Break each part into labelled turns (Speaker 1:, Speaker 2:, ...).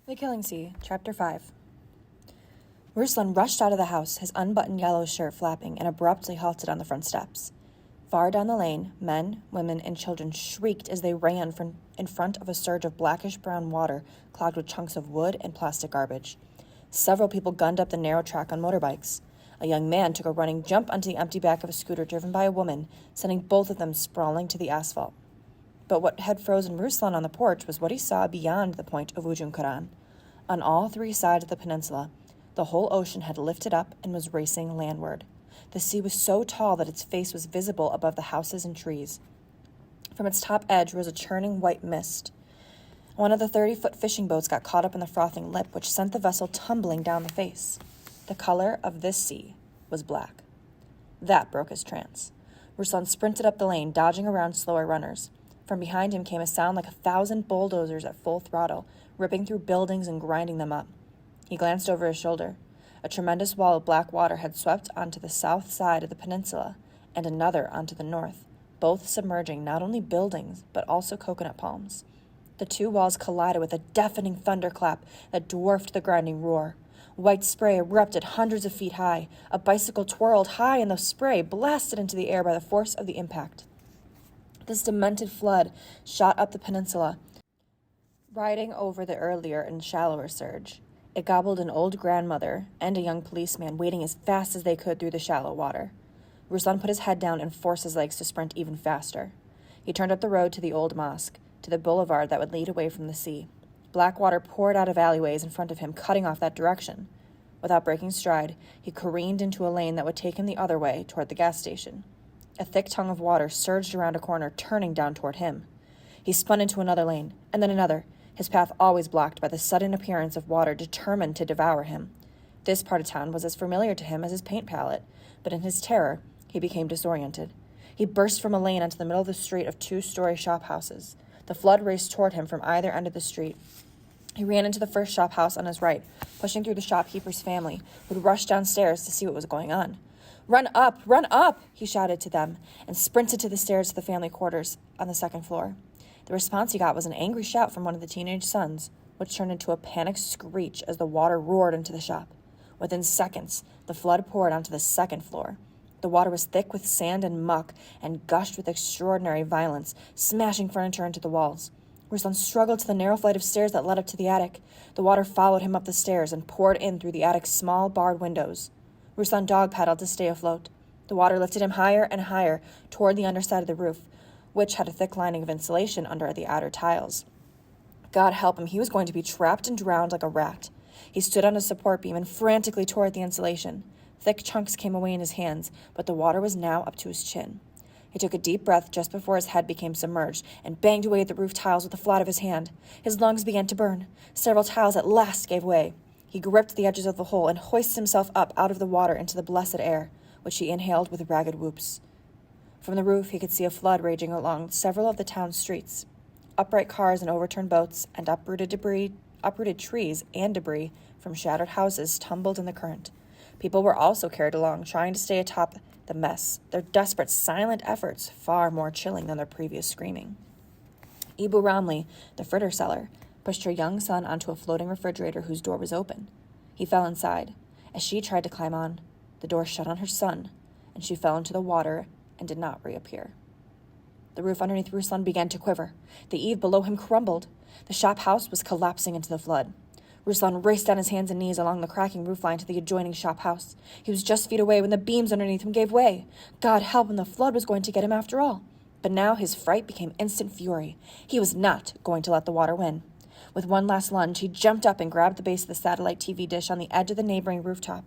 Speaker 1: The Killing Sea, Chapter 5. Ruslan rushed out of the house, his unbuttoned yellow shirt flapping, and abruptly halted on the front steps. Far down the lane, men, women, and children shrieked as they ran in front of a surge of blackish-brown water clogged with chunks of wood and plastic garbage. Several people gunned up the narrow track on motorbikes. A young man took a running jump onto the empty back of a scooter driven by a woman, sending both of them sprawling to the asphalt. But what had frozen Ruslan on the porch was what he saw beyond the point of Ujung Quran. On all three sides of the peninsula, the whole ocean had lifted up and was racing landward. The sea was so tall that its face was visible above the houses and trees. From its top edge rose a churning white mist. One of the 30-foot fishing boats got caught up in the frothing lip, which sent the vessel tumbling down the face. The color of this sea was black. That broke his trance. Ruslan sprinted up the lane, dodging around slower runners. From behind him came a sound like 1,000 bulldozers at full throttle, ripping through buildings and grinding them up. He glanced over his shoulder. A tremendous wall of black water had swept onto the south side of the peninsula, and another onto the north, both submerging not only buildings, but also coconut palms. The two walls collided with a deafening thunderclap that dwarfed the grinding roar. White spray erupted hundreds of feet high. A bicycle twirled high in the spray, blasted into the air by the force of the impact. This demented flood shot up the peninsula, riding over the earlier and shallower surge. It gobbled an old grandmother and a young policeman wading as fast as they could through the shallow water. Ruslan put his head down and forced his legs to sprint even faster. He turned up the road to the old mosque, to the boulevard that would lead away from the sea. Black water poured out of alleyways in front of him, cutting off that direction. Without breaking stride, he careened into a lane that would take him the other way, toward the gas station. A thick tongue of water surged around a corner, turning down toward him. He spun into another lane, and then another, his path always blocked by the sudden appearance of water determined to devour him. This part of town was as familiar to him as his paint palette, but in his terror, he became disoriented. He burst from a lane onto the middle of the street of 2-story shop houses. The flood raced toward him from either end of the street. He ran into the first shop house on his right, pushing through the shopkeeper's family, who'd rushed downstairs to see what was going on. "Run up! Run up!" he shouted to them, and sprinted to the stairs to the family quarters on the second floor. The response he got was an angry shout from one of the teenage sons, which turned into a panicked screech as the water roared into the shop. Within seconds, the flood poured onto the second floor. The water was thick with sand and muck and gushed with extraordinary violence, smashing furniture into the walls. Ruslan struggled to the narrow flight of stairs that led up to the attic. The water followed him up the stairs and poured in through the attic's small barred windows. Ruslan dog-paddled to stay afloat. The water lifted him higher and higher toward the underside of the roof, which had a thick lining of insulation under the outer tiles. God help him, he was going to be trapped and drowned like a rat. He stood on a support beam and frantically tore at the insulation. Thick chunks came away in his hands, but the water was now up to his chin. He took a deep breath just before his head became submerged and banged away at the roof tiles with the flat of his hand. His lungs began to burn. Several tiles at last gave way. He gripped the edges of the hole and hoisted himself up out of the water into the blessed air, which he inhaled with ragged whoops. From the roof, he could see a flood raging along several of the town's streets. Upright cars and overturned boats and uprooted trees and debris from shattered houses tumbled in the current. People were also carried along, trying to stay atop the mess, their desperate, silent efforts far more chilling than their previous screaming. Ibu Ramli, the fritter seller, pushed her young son onto a floating refrigerator whose door was open. He fell inside. As she tried to climb on, the door shut on her son, and she fell into the water and did not reappear. The roof underneath Ruslan began to quiver. The eave below him crumbled. The shop house was collapsing into the flood. Ruslan raced on his hands and knees along the cracking roofline to the adjoining shop house. He was just feet away when the beams underneath him gave way. God help him, the flood was going to get him after all. But now his fright became instant fury. He was not going to let the water win. With one last lunge, he jumped up and grabbed the base of the satellite TV dish on the edge of the neighboring rooftop.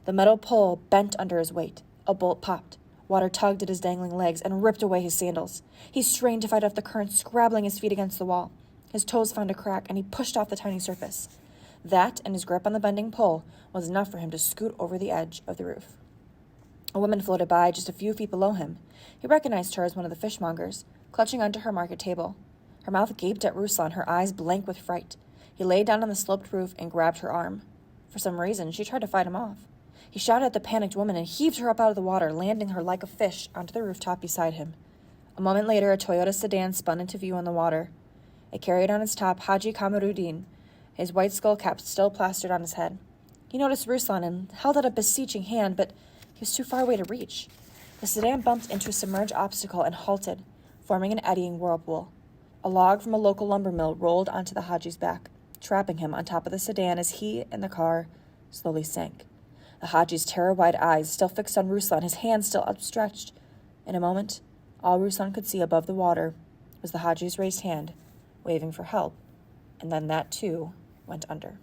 Speaker 1: The metal pole bent under his weight. A bolt popped. Water tugged at his dangling legs and ripped away his sandals. He strained to fight off the current, scrabbling his feet against the wall. His toes found a crack, and he pushed off the tiny surface. That, and his grip on the bending pole, was enough for him to scoot over the edge of the roof. A woman floated by just a few feet below him. He recognized her as one of the fishmongers, clutching onto her market table. Her mouth gaped at Ruslan, her eyes blank with fright. He lay down on the sloped roof and grabbed her arm. For some reason, she tried to fight him off. He shouted at the panicked woman and heaved her up out of the water, landing her like a fish onto the rooftop beside him. A moment later, a Toyota sedan spun into view on the water. It carried on its top Haji Kamaruddin, his white skull cap still plastered on his head. He noticed Ruslan and held out a beseeching hand, but he was too far away to reach. The sedan bumped into a submerged obstacle and halted, forming an eddying whirlpool. A log from a local lumber mill rolled onto the Haji's back, trapping him on top of the sedan as he and the car slowly sank. The Haji's terror-wide eyes still fixed on Ruslan, his hands still outstretched. In a moment, all Ruslan could see above the water was the Haji's raised hand, waving for help, and then that too went under.